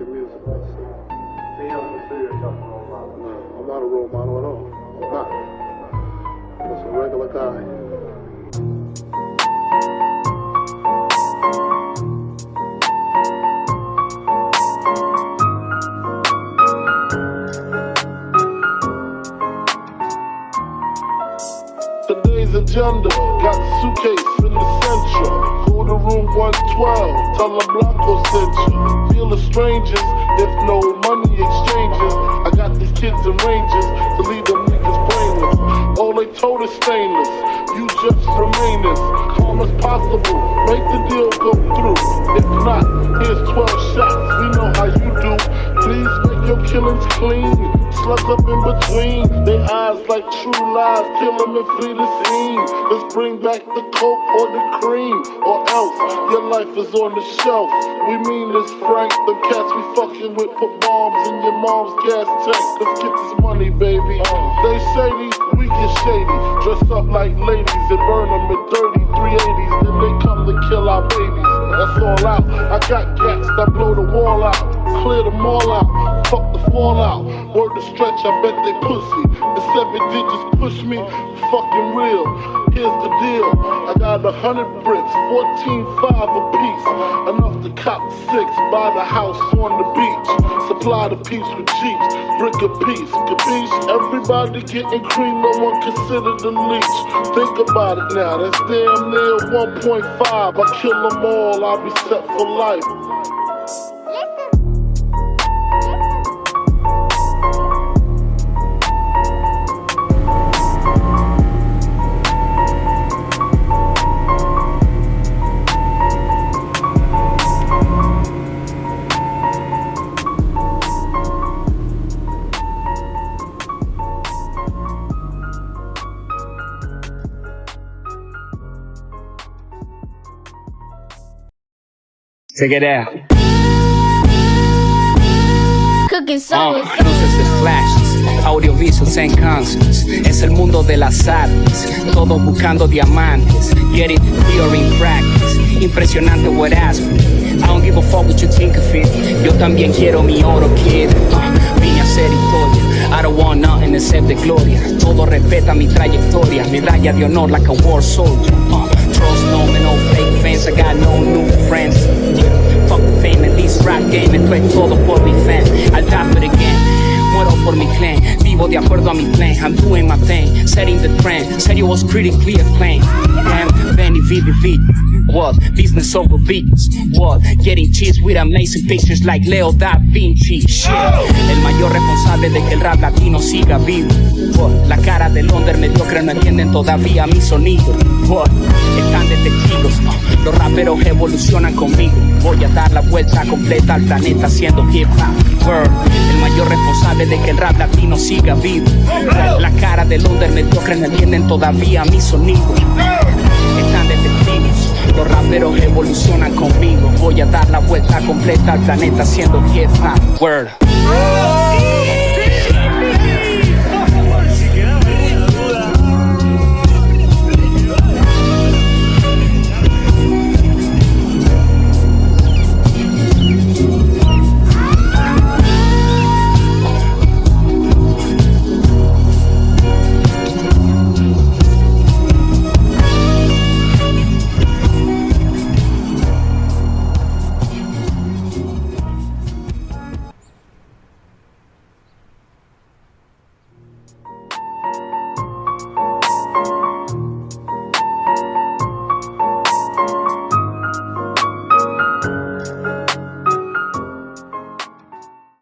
making music. So you don't consider yourself a role model? No, I'm not a role model at all. I'm not. I'm just a regular guy. Today's agenda, got a suitcase in the central. Go to room 112, tell them Blanco sent you. Feel the strangers, if no money exchanges. I got these kids in ranges to leave them niggas brainless. All they told is stainless, you just remain as calm as possible. Make the deal go through. If not, here's 12 shots, we know how you do. Please make your killings clean. Slugs up in between, they eyes like true lies, kill them and flee the scene. Let's bring back the coke or the cream, or else your life is on the shelf. We mean this, Frank, the cats we fucking with put bombs in your mom's gas tank. Let's get this money, baby. They shady, we get shady. Dress up like ladies and burn them in dirty 380s. Then they come to kill our babies. That's all out. I got gas that blow the wall out. Clear them all out. Fuck the fallout. Word to stretch, I bet they pussy. The 7 digits push me, fucking real. Here's the deal. I got 100 bricks, 14.5 a piece. Enough to cop 6, buy the house on the beach. Supply the piece with jeeps, brick a piece. Capiche? Everybody getting cream, no one considered the leech. Think about it now, that's damn near 1.5. I kill them all, I'll be set for life. Check it out. Cookin so luces de flashes, audiovisuals and concerts. Es el mundo de las artes, todos buscando diamantes. Getting theory in practice. Impresionante what ask me. I don't give a fuck what you think of it. Yo también quiero mi oro, kid. Vine a hacer historia. I don't want nothing except the gloria. Todo respeta mi trayectoria. Medalla de honor like a war soldier. Trust no man, no fake fans. I got no new friends. Fuck the fame and this rap game. Esto es todo por mi fan. I'll die for the game. Muero por mi clan. Vivo de acuerdo a mi plan. I'm doing my thing. Setting the trend. Serio was critically acclaimed. Damn, Benny VVV. What? Business over beats. What? Getting cheese with amazing pictures like Leo da Vinci. Shit. El mayor responsable de que el rap latino siga vivo. What? La cara del under mediocre no entienden todavía mi sonido. What? Están de testigos. Los raperos evolucionan conmigo. Voy a dar la vuelta completa al planeta haciendo hip hop. Word. El mayor responsable de que el rap latino siga vivo. La cara del under mediocre no entienden todavía mi sonido. Están de testigos. Los raperos evolucionan conmigo. Voy a dar la vuelta completa al planeta haciendo hip hop. Word.